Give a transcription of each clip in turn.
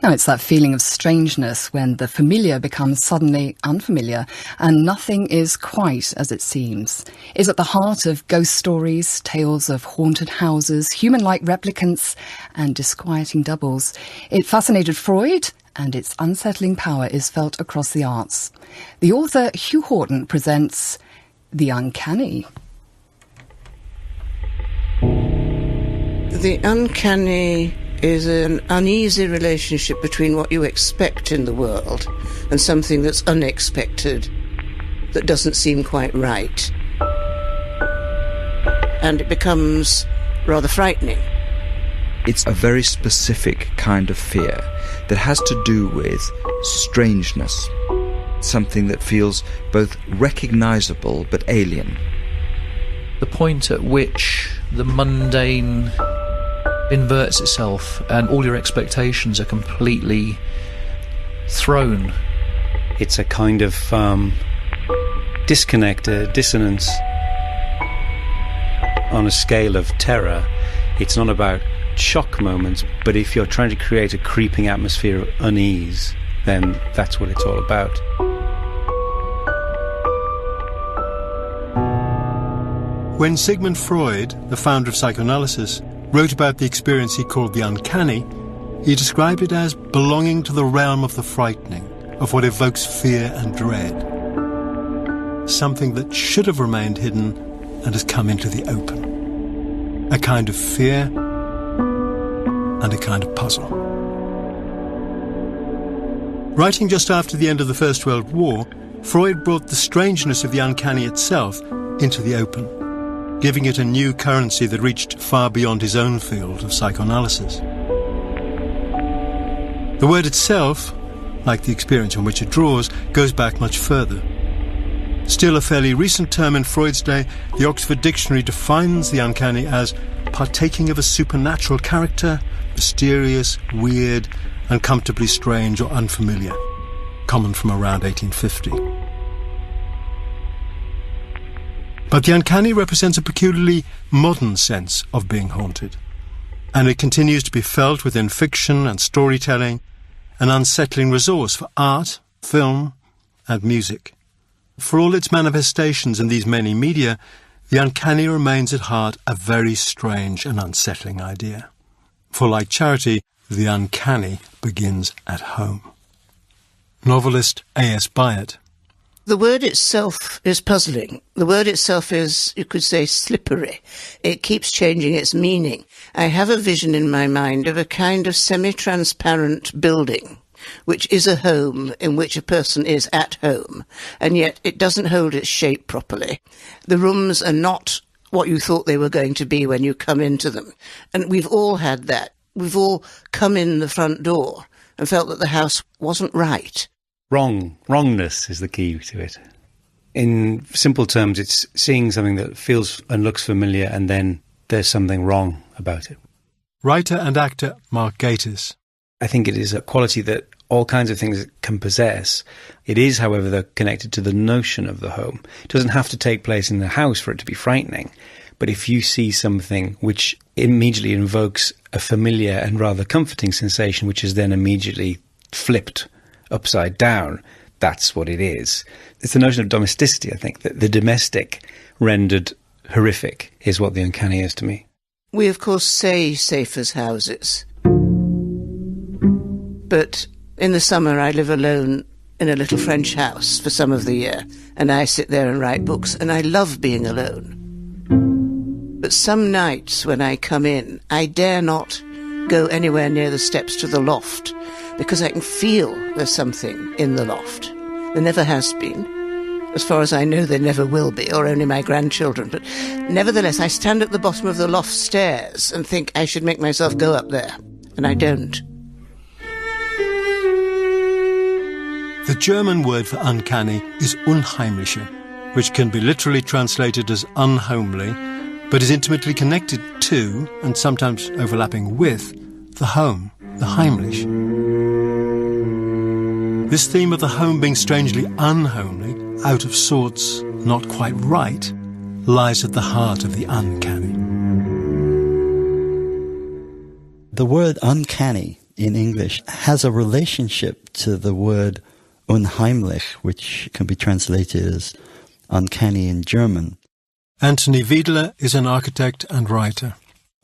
Now, it's that feeling of strangeness when the familiar becomes suddenly unfamiliar and nothing is quite as it seems. It's at the heart of ghost stories, tales of haunted houses, human-like replicants and disquieting doubles. It fascinated Freud, and its unsettling power is felt across the arts. The author Hugh Haughton presents The Uncanny. The uncanny is an uneasy relationship between what you expect in the world and something that's unexpected, that doesn't seem quite right. And it becomes rather frightening. It's a very specific kind of fear that has to do with strangeness, something that feels both recognisable but alien. The point at which the mundane inverts itself and all your expectations are completely thrown. It's a kind of disconnect, a dissonance on a scale of terror. It's not about shock moments, but if you're trying to create a creeping atmosphere of unease, then that's what it's all about. When Sigmund Freud, the founder of psychoanalysis, wrote about the experience he called the uncanny, he described it as belonging to the realm of the frightening, of what evokes fear and dread. Something that should have remained hidden and has come into the open. A kind of fear and a kind of puzzle. Writing just after the end of the First World War, Freud brought the strangeness of the uncanny itself into the open, giving it a new currency that reached far beyond his own field of psychoanalysis. The word itself, like the experience on which it draws, goes back much further. Still a fairly recent term in Freud's day, the Oxford Dictionary defines the uncanny as partaking of a supernatural character, mysterious, weird, uncomfortably strange or unfamiliar, common from around 1850. But the uncanny represents a peculiarly modern sense of being haunted, and it continues to be felt within fiction and storytelling, an unsettling resource for art, film, and music. For all its manifestations in these many media, the uncanny remains at heart a very strange and unsettling idea. For like charity, the uncanny begins at home. Novelist A.S. Byatt. The word itself is puzzling. The word itself is, you could say, slippery. It keeps changing its meaning. I have a vision in my mind of a kind of semi-transparent building, which is a home in which a person is at home, and yet it doesn't hold its shape properly. The rooms are not what you thought they were going to be when you come into them. And we've all had that. We've all come in the front door and felt that the house wasn't right. Wrongness is the key to it. In simple terms, it's seeing something that feels and looks familiar, and then there's something wrong about it. Writer and actor Mark Gatiss. I think it is a quality that all kinds of things can possess. It is, however, connected to the notion of the home. It doesn't have to take place in the house for it to be frightening. But if you see something which immediately invokes a familiar and rather comforting sensation, which is then immediately flipped upside down, that's what it is. It's the notion of domesticity, I think, that the domestic rendered horrific is what the uncanny is to me. We, of course, say safe as houses. But in the summer I live alone in a little French house for some of the year, and I sit there and write books, and I love being alone. But some nights when I come in, I dare not go anywhere near the steps to the loft, because I can feel there's something in the loft. There never has been. As far as I know, there never will be, or only my grandchildren. But nevertheless, I stand at the bottom of the loft stairs and think I should make myself go up there, and I don't. The German word for uncanny is unheimliche, which can be literally translated as unhomely, but is intimately connected to, and sometimes overlapping with, the home, the Heimlich. This theme of the home being strangely unhomely, out of sorts, not quite right, lies at the heart of the uncanny. The word uncanny in English has a relationship to the word unheimlich, which can be translated as uncanny in German. Anthony Wiedler is an architect and writer.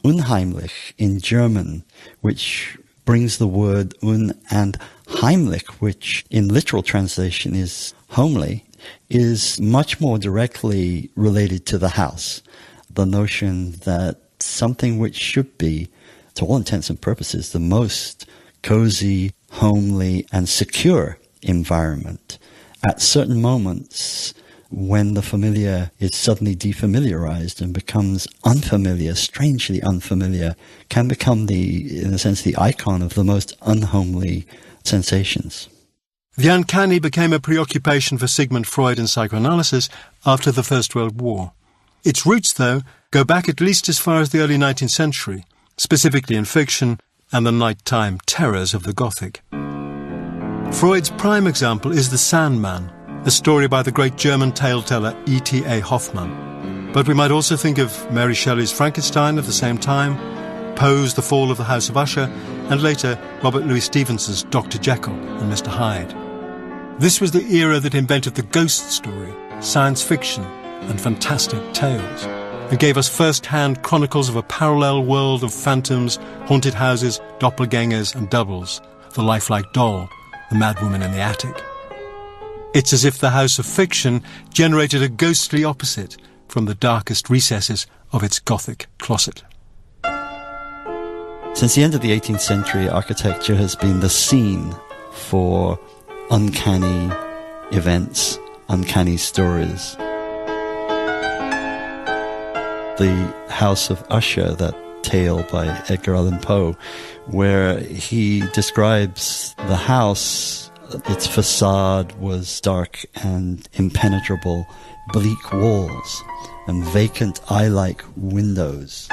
Unheimlich in German, which brings the word un and heimlich, which in literal translation is homely, is much more directly related to the house. The notion that something which should be, to all intents and purposes, the most cozy, homely, and secure environment, at certain moments when the familiar is suddenly defamiliarized and becomes unfamiliar, strangely unfamiliar, can become in a sense, the icon of the most unhomely sensations. The uncanny became a preoccupation for Sigmund Freud in psychoanalysis after the First World War. Its roots, though, go back at least as far as the early 19th century, specifically in fiction and the nighttime terrors of the Gothic. Freud's prime example is The Sandman, a story by the great German tale-teller E.T.A. Hoffmann. But we might also think of Mary Shelley's Frankenstein of the same time, Poe's The Fall of the House of Usher, and later Robert Louis Stevenson's Dr. Jekyll and Mr. Hyde. This was the era that invented the ghost story, science fiction, and fantastic tales, and gave us first-hand chronicles of a parallel world of phantoms, haunted houses, doppelgangers, and doubles, the lifelike doll, the madwoman in the attic. It's as if the house of fiction generated a ghostly opposite from the darkest recesses of its Gothic closet. Since the end of the 18th century, architecture has been the scene for uncanny events, uncanny stories. The House of Usher, that tale by Edgar Allan Poe, where he describes the house. Its facade was dark and impenetrable, bleak walls and vacant eye-like windows.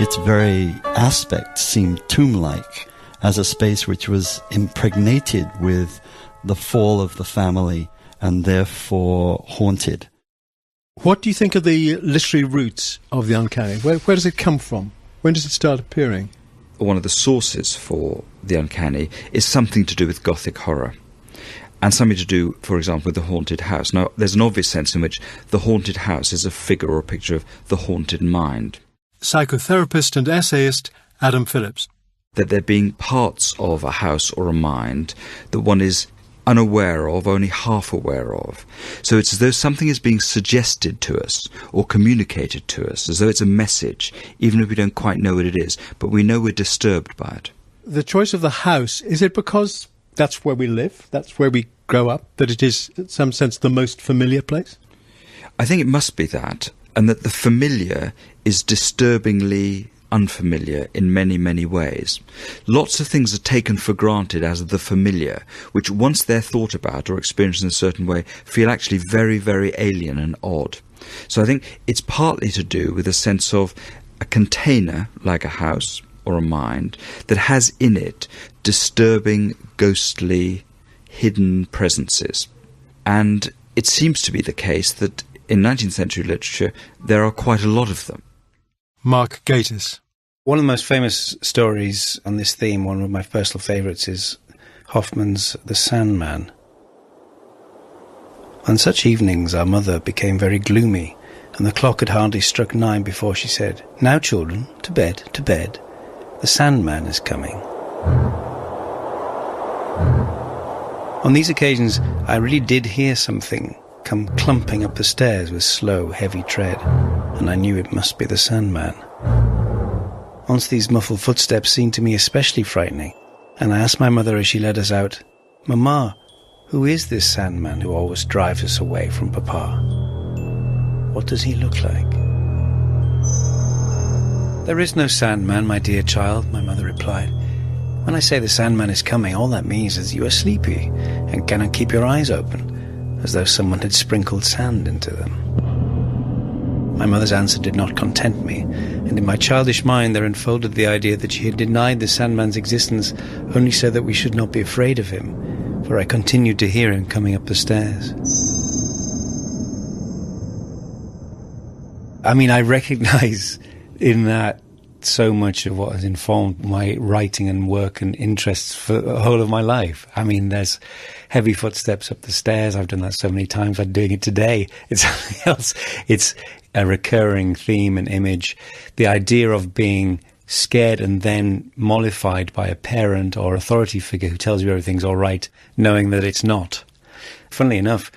Its very aspect seemed tomb-like, as a space which was impregnated with the fall of the family and therefore haunted. What do you think are the literary roots of the uncanny? Where does it come from? When does it start appearing? One of the sources for the uncanny is something to do with Gothic horror, and something to do, for example, with the haunted house. Now, there's an obvious sense in which the haunted house is a figure or a picture of the haunted mind. Psychotherapist and essayist Adam Phillips. That there being parts of a house or a mind that one is unaware of, only half aware of. So it's as though something is being suggested to us or communicated to us, as though it's a message, even if we don't quite know what it is, but we know we're disturbed by it. The choice of the house, is it because that's where we live, that's where we grow up, that it is, in some sense, the most familiar place? I think it must be that, and that the familiar is disturbingly unfamiliar in many, many ways. Lots of things are taken for granted as the familiar, which once they're thought about or experienced in a certain way, feel actually very, very alien and odd. So I think it's partly to do with a sense of a container, like a house or a mind, that has in it disturbing, ghostly, hidden presences. And it seems to be the case that in 19th century literature there are quite a lot of them. Mark Gatiss. One of the most famous stories on this theme, one of my personal favourites, is Hoffman's The Sandman. On such evenings our mother became very gloomy, and the clock had hardly struck 9 before she said, "Now, children, to bed, to bed. The Sandman is coming." On these occasions I really did hear something come clumping up the stairs with slow, heavy tread, and I knew it must be the Sandman. Once these muffled footsteps seemed to me especially frightening, and I asked my mother as she led us out, "Mamma, who is this Sandman who always drives us away from Papa? What does he look like?" "There is no Sandman, my dear child," my mother replied. "When I say the Sandman is coming, all that means is you are sleepy and cannot keep your eyes open, as though someone had sprinkled sand into them." My mother's answer did not content me, and in my childish mind there unfolded the idea that she had denied the Sandman's existence only so that we should not be afraid of him, for I continued to hear him coming up the stairs. I mean, I recognize in that so much of what has informed my writing and work and interests for the whole of my life. I mean, there's heavy footsteps up the stairs. I've done that so many times. I'm doing it today. It's something else. It's a recurring theme and image. The idea of being scared and then mollified by a parent or authority figure who tells you everything's all right, knowing that it's not. Funnily enough,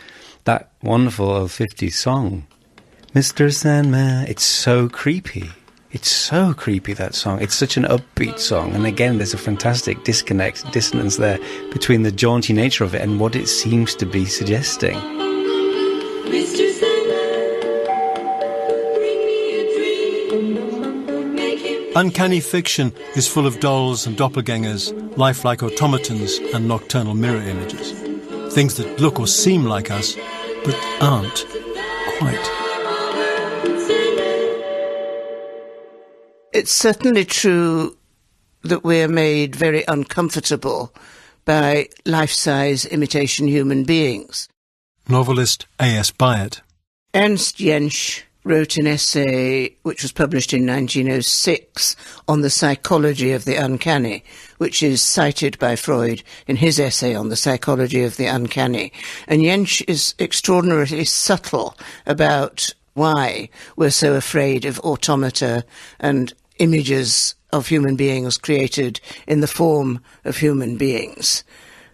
that wonderful old 50s song, Mr. Sandman, it's so creepy. It's so creepy, that song. It's such an upbeat song. And again, there's a fantastic dissonance there between the jaunty nature of it and what it seems to be suggesting. Mr. Sandman, bring me a dream. Make him... Uncanny fiction is full of dolls and doppelgangers, lifelike automatons and nocturnal mirror images. Things that look or seem like us, but aren't quite. It's certainly true that we're made very uncomfortable by life-size imitation human beings. Novelist A.S. Byatt. Ernst Jentsch wrote an essay which was published in 1906 on the psychology of the uncanny, which is cited by Freud in his essay on the psychology of the uncanny. And Jentsch is extraordinarily subtle about why we're so afraid of automata and images of human beings created in the form of human beings.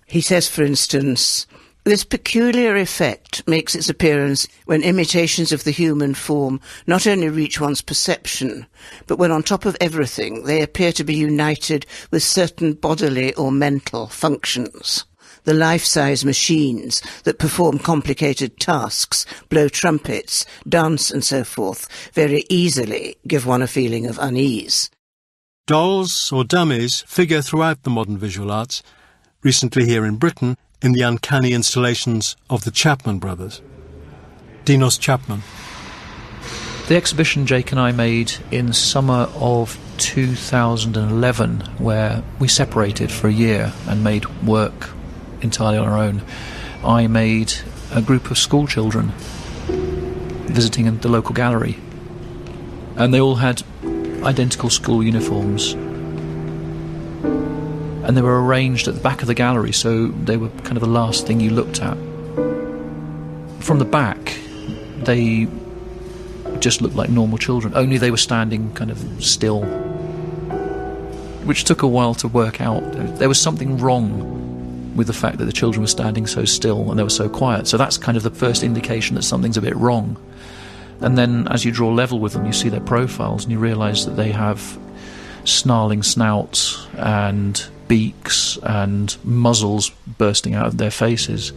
He says, for instance, this peculiar effect makes its appearance when imitations of the human form not only reach one's perception, but when on top of everything they appear to be united with certain bodily or mental functions. The life-size machines that perform complicated tasks, blow trumpets, dance and so forth, very easily give one a feeling of unease. Dolls or dummies figure throughout the modern visual arts, recently here in Britain in the uncanny installations of the Chapman brothers. Dinos Chapman. The exhibition Jake and I made in summer of 2011, where we separated for a year and made work entirely on our own. I made a group of school children visiting the local gallery, and they all had identical school uniforms, and they were arranged at the back of the gallery, so they were kind of the last thing you looked at. From the back, they just looked like normal children, only they were standing kind of still, which took a while to work out. There was something wrong with the fact that the children were standing so still and they were so quiet. So that's kind of the first indication that something's a bit wrong. And then as you draw level with them, you see their profiles and you realise that they have snarling snouts and beaks and muzzles bursting out of their faces.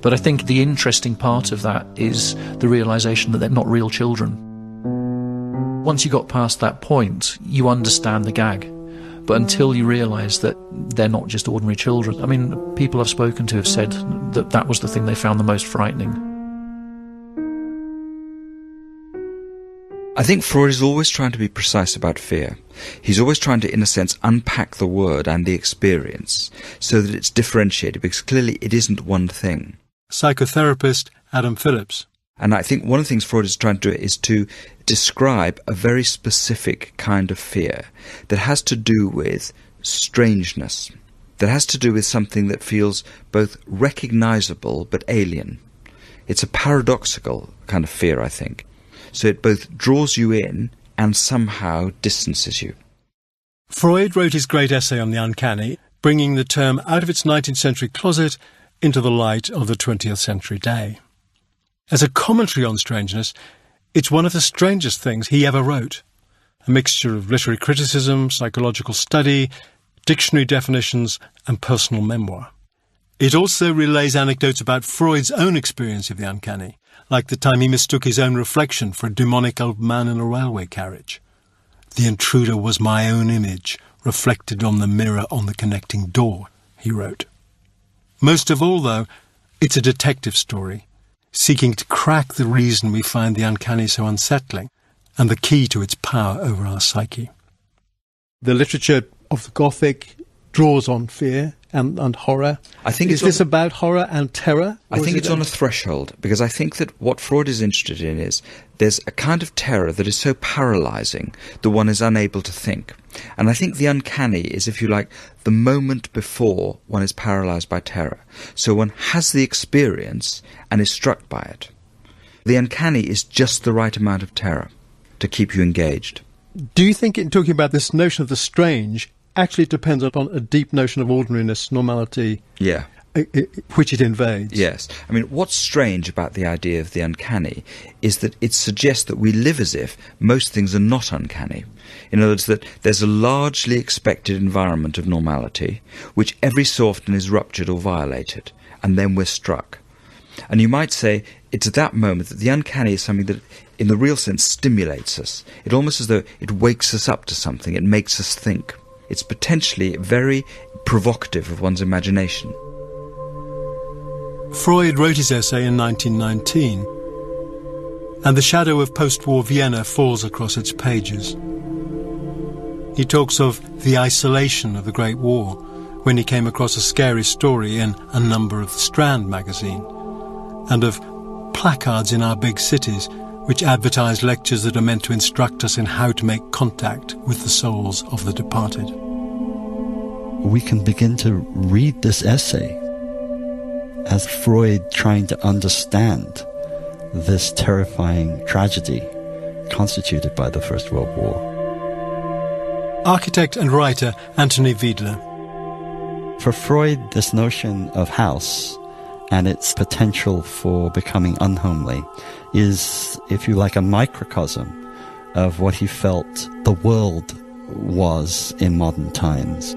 But I think the interesting part of that is the realisation that they're not real children. Once you got past that point, you understand the gag. But until you realise that they're not just ordinary children. I mean, people I've spoken to have said that that was the thing they found the most frightening. I think Freud is always trying to be precise about fear. He's always trying to, in a sense, unpack the word and the experience so that it's differentiated, because clearly it isn't one thing. Psychotherapist Adam Phillips. And I think one of the things Freud is trying to do is to describe a very specific kind of fear that has to do with strangeness, that has to do with something that feels both recognisable but alien. It's a paradoxical kind of fear, I think. So it both draws you in and somehow distances you. Freud wrote his great essay on the uncanny, bringing the term out of its 19th century closet into the light of the 20th century day. As a commentary on strangeness, it's one of the strangest things he ever wrote. A mixture of literary criticism, psychological study, dictionary definitions, and personal memoir. It also relays anecdotes about Freud's own experience of the uncanny, like the time he mistook his own reflection for a demonic old man in a railway carriage. The intruder was my own image, reflected on the mirror on the connecting door, he wrote. Most of all, though, it's a detective story, seeking to crack the reason we find the uncanny so unsettling, and the key to its power over our psyche. The literature of the Gothic draws on fear. and horror? I think is this about horror and terror? I think it's on a threshold, because I think that what Freud is interested in is there's a kind of terror that is so paralyzing that one is unable to think. And I think the uncanny is, if you like, the moment before one is paralyzed by terror. So one has the experience and is struck by it. The uncanny is just the right amount of terror to keep you engaged. Do you think, in talking about this notion of the strange, actually depends upon a deep notion of ordinariness, normality, Yeah. which it invades? Yes. I mean, what's strange about the idea of the uncanny is that it suggests that we live as if most things are not uncanny. In other words, that there's a largely expected environment of normality, which every so often is ruptured or violated, and then we're struck. And you might say it's at that moment that the uncanny is something that, in the real sense, stimulates us. It's almost as though it wakes us up to something, it makes us think. It's potentially very provocative of one's imagination. Freud wrote his essay in 1919, and the shadow of post-war Vienna falls across its pages. He talks of the isolation of the Great War when he came across a scary story in a number of the Strand magazine, and of placards in our big cities which advertise lectures that are meant to instruct us in how to make contact with the souls of the departed. We can begin to read this essay as Freud trying to understand this terrifying tragedy constituted by the First World War. Architect and writer Anthony Wiedler. For Freud, this notion of house and its potential for becoming unhomely is, if you like, a microcosm of what he felt the world was in modern times.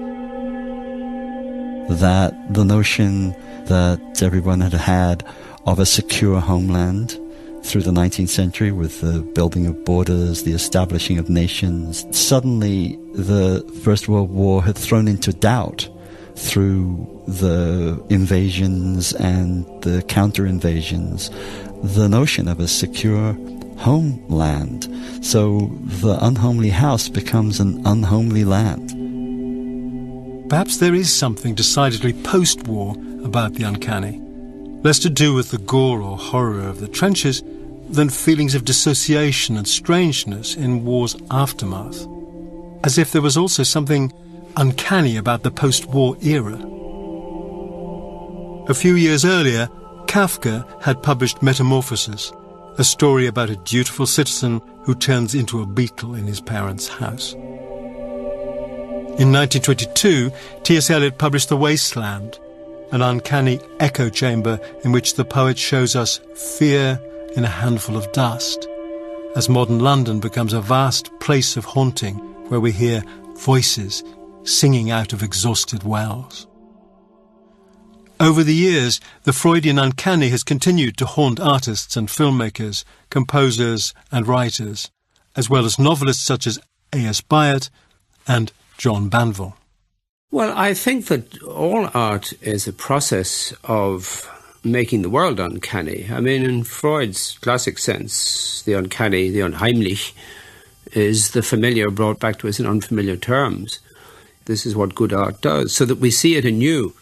That the notion that everyone had had of a secure homeland through the 19th century with the building of borders, the establishing of nations, suddenly the First World War had thrown into doubt through the invasions and the counter-invasions, the notion of a secure homeland. So the unhomely house becomes an unhomely land. Perhaps there is something decidedly post-war about the uncanny, less to do with the gore or horror of the trenches than feelings of dissociation and strangeness in war's aftermath, as if there was also something uncanny about the post-war era. A few years earlier, Kafka had published Metamorphosis, a story about a dutiful citizen who turns into a beetle in his parents' house. In 1922, T.S. Eliot published The Wasteland, an uncanny echo chamber in which the poet shows us fear in a handful of dust, as modern London becomes a vast place of haunting where we hear voices singing out of exhausted wells. Over the years, the Freudian uncanny has continued to haunt artists and filmmakers, composers and writers, as well as novelists such as A.S. Byatt and John Banville. Well, I think that all art is a process of making the world uncanny. I mean, in Freud's classic sense, the uncanny, the unheimlich, is the familiar brought back to us in unfamiliar terms. This is what good art does, so that we see it anew.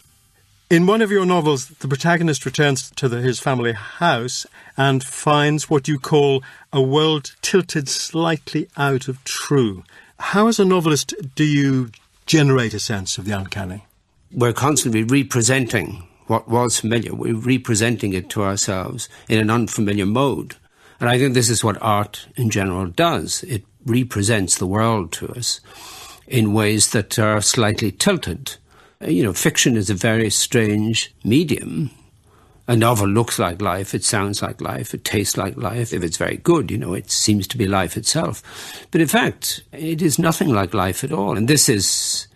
In one of your novels, the protagonist returns to his family house and finds what you call a world tilted slightly out of true. How, as a novelist, do you generate a sense of the uncanny? We're constantly representing what was familiar. We're representing it to ourselves in an unfamiliar mode. And I think this is what art in general does. It represents the world to us in ways that are slightly tilted. You know, fiction is a very strange medium. A novel looks like life, it sounds like life, it tastes like life. If it's very good, you know, it seems to be life itself. But in fact, it is nothing like life at all. And this is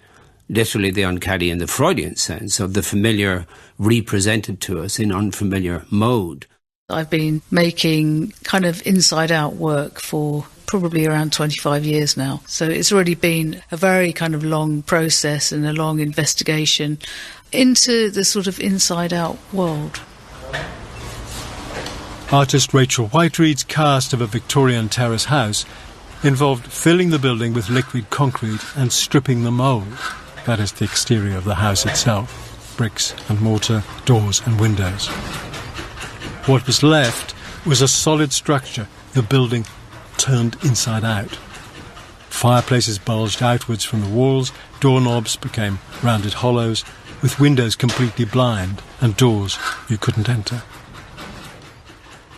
literally the uncanny in the Freudian sense of the familiar represented to us in unfamiliar mode. I've been making kind of inside-out work for probably around 25 years now. So it's already been a very kind of long process and a long investigation into the sort of inside-out world. Artist Rachel Whiteread's cast of a Victorian terrace house involved filling the building with liquid concrete and stripping the mould. that is, the exterior of the house itself, bricks and mortar, doors and windows. What was left was a solid structure, the building turned inside out. Fireplaces bulged outwards from the walls, doorknobs became rounded hollows, with windows completely blind and doors you couldn't enter.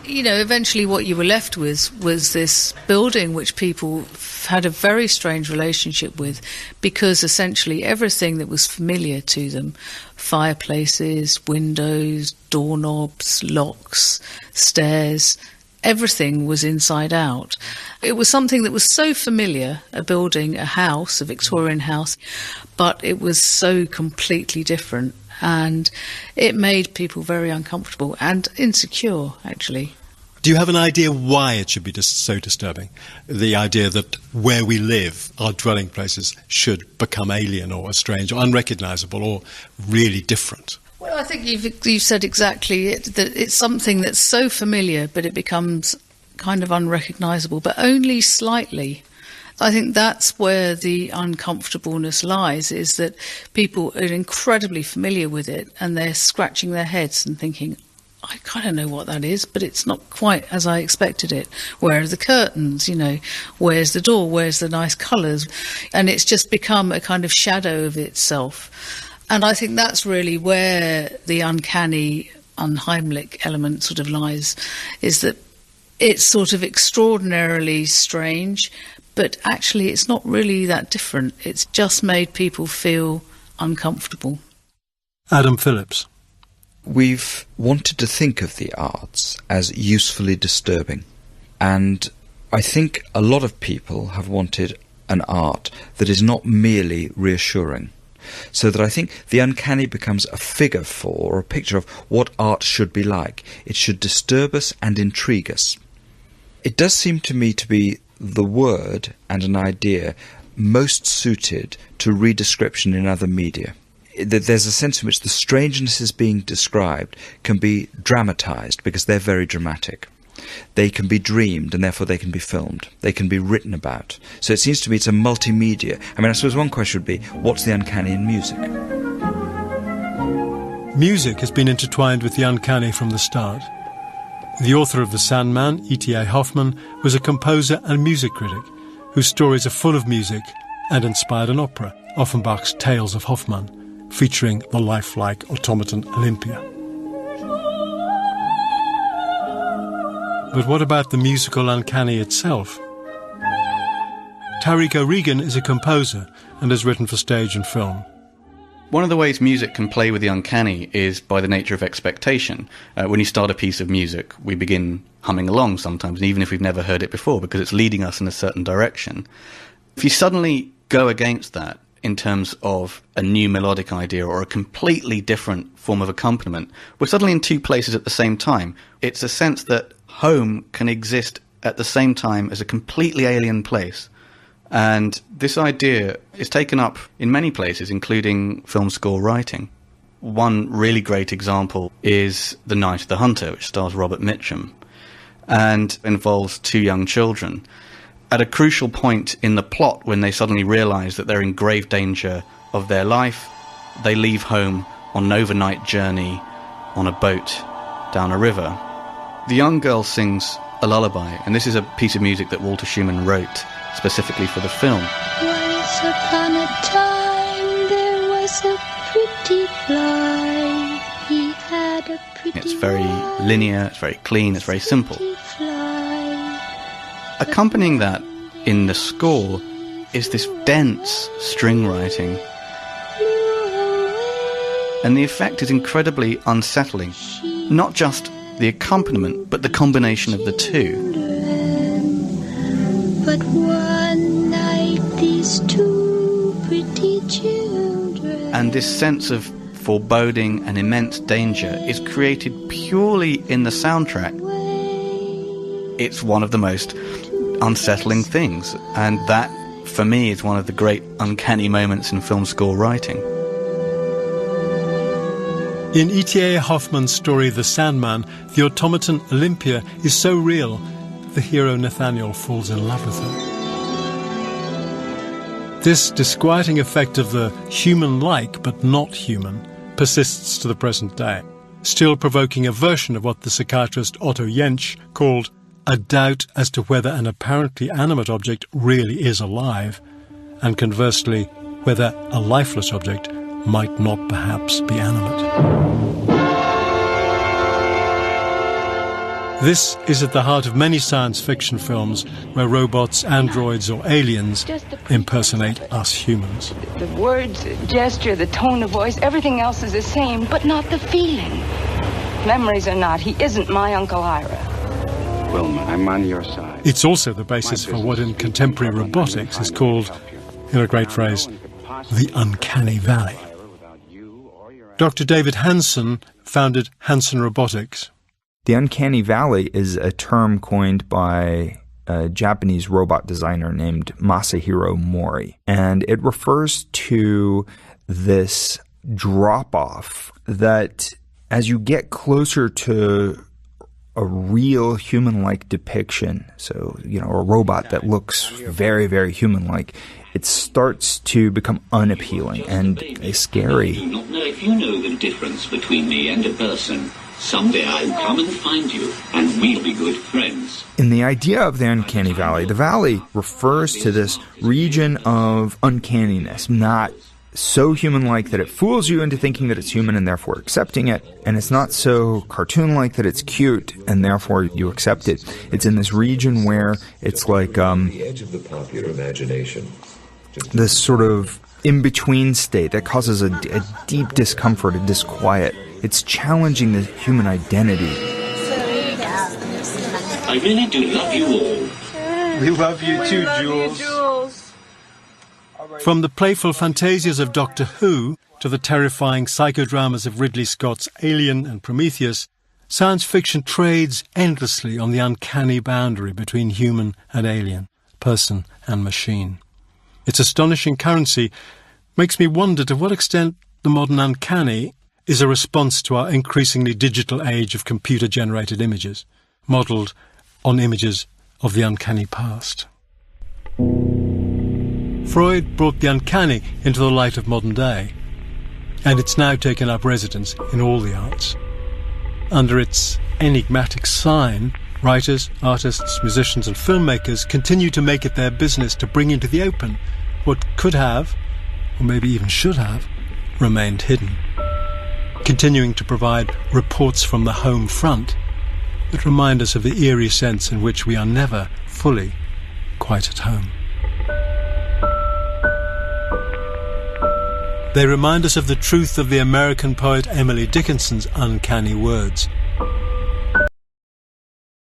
You know, eventually what you were left with was this building which people had a very strange relationship with, because essentially everything that was familiar to them, fireplaces, windows, doorknobs, locks, stairs, everything was inside out. It was something that was so familiar, a building, a house, a Victorian house, but it was so completely different, and it made people very uncomfortable and insecure, actually. Do you have an idea why it should be so disturbing? The idea that where we live, our dwelling places, should become alien or strange or unrecognisable or really different? Well, I think you've said exactly it, that it's something that's so familiar, but it becomes kind of unrecognisable, but only slightly. I think that's where the uncomfortableness lies, is that people are incredibly familiar with it and they're scratching their heads and thinking, I kind of know what that is, but it's not quite as I expected it. Where are the curtains, you know? Where's the door? Where's the nice colours? And it's just become a kind of shadow of itself. And I think that's really where the uncanny, unheimlich element sort of lies, is that it's sort of extraordinarily strange, but actually it's not really that different. It's just made people feel uncomfortable. Adam Phillips. We've wanted to think of the arts as usefully disturbing, and I think a lot of people have wanted an art that is not merely reassuring, so that I think the uncanny becomes a figure for, or a picture of, what art should be like. It should disturb us and intrigue us. It does seem to me to be the word and an idea most suited to redescription in other media. There's a sense in which the strangenesses being described can be dramatised because they're very dramatic. They can be dreamed and therefore they can be filmed. They can be written about. So it seems to me it's a multimedia. I mean, I suppose one question would be, what's the uncanny in music? Music has been intertwined with the uncanny from the start. The author of The Sandman, E.T.A. Hoffmann, was a composer and music critic whose stories are full of music and inspired an opera, Offenbach's Tales of Hoffmann, featuring the lifelike automaton Olympia. But what about the musical uncanny itself? Tariq O'Regan is a composer and has written for stage and film. One of the ways music can play with the uncanny is by the nature of expectation. When you start a piece of music, we begin humming along sometimes, even if we've never heard it before, because it's leading us in a certain direction. If you suddenly go against that in terms of a new melodic idea or a completely different form of accompaniment, we're suddenly in two places at the same time. It's a sense that home can exist at the same time as a completely alien place. And this idea is taken up in many places, including film score writing. One really great example is The Night of the Hunter, which stars Robert Mitchum, and involves two young children. At a crucial point in the plot, when they suddenly realise that they're in grave danger of their life, they leave home on an overnight journey on a boat down a river. The young girl sings a lullaby, and this is a piece of music that Walter Schumann wrote specifically for the film. Once upon a time there was a pretty fly. He had a pretty It's very linear, it's very clean, it's very simple. fly. Accompanying that in the score is this dense string writing, and the effect is incredibly unsettling. Not just the accompaniment, but the combination of the two. But one night these two pretty children. And this sense of foreboding and immense danger is created purely in the soundtrack. It's one of the most unsettling things, and that, for me, is one of the great uncanny moments in film score writing. In E.T.A. Hoffmann's story The Sandman, the automaton Olympia is so real, the hero Nathaniel falls in love with her. This disquieting effect of the human-like but not human persists to the present day, still provoking a version of what the psychiatrist Otto Jentsch called a doubt as to whether an apparently animate object really is alive, and conversely, whether a lifeless object might not perhaps be animate. This is at the heart of many science fiction films where robots, androids or aliens impersonate us humans. The words, the gesture, the tone of voice, everything else is the same, but not the feeling. Memories or not, he isn't my Uncle Ira. Wilma, I'm on your side. It's also the basis for what in contemporary robotics is called, in a great phrase, the Uncanny Valley. Dr. David Hansen founded Hansen Robotics. The Uncanny Valley is a term coined by a Japanese robot designer named Masahiro Mori, and it refers to this drop-off that as you get closer to a real human-like depiction, so, a robot that looks very, very human-like, it starts to become unappealing and scary. I do not know if you know the difference between me and a person. Someday I'll come and find you, and we'll be good friends. In the idea of the Uncanny Valley, the valley refers to this region of uncanniness, not so human-like that it fools you into thinking that it's human and therefore accepting it, and it's not so cartoon-like that it's cute and therefore you accept it. It's in this region where it's like the edge of the popular imagination. This sort of in-between state that causes a deep discomfort, a disquiet. It's challenging the human identity. I really do love you all. We love you too, Jules. From the playful fantasias of Doctor Who to the terrifying psychodramas of Ridley Scott's Alien and Prometheus, science fiction trades endlessly on the uncanny boundary between human and alien, person and machine. Its astonishing currency makes me wonder to what extent the modern uncanny is a response to our increasingly digital age of computer-generated images, modelled on images of the uncanny past. Freud brought the uncanny into the light of modern day, and it's now taken up residence in all the arts. Under its enigmatic sign, writers, artists, musicians and filmmakers continue to make it their business to bring into the open what could have, or maybe even should have, remained hidden, continuing to provide reports from the home front that remind us of the eerie sense in which we are never fully quite at home. They remind us of the truth of the American poet Emily Dickinson's uncanny words.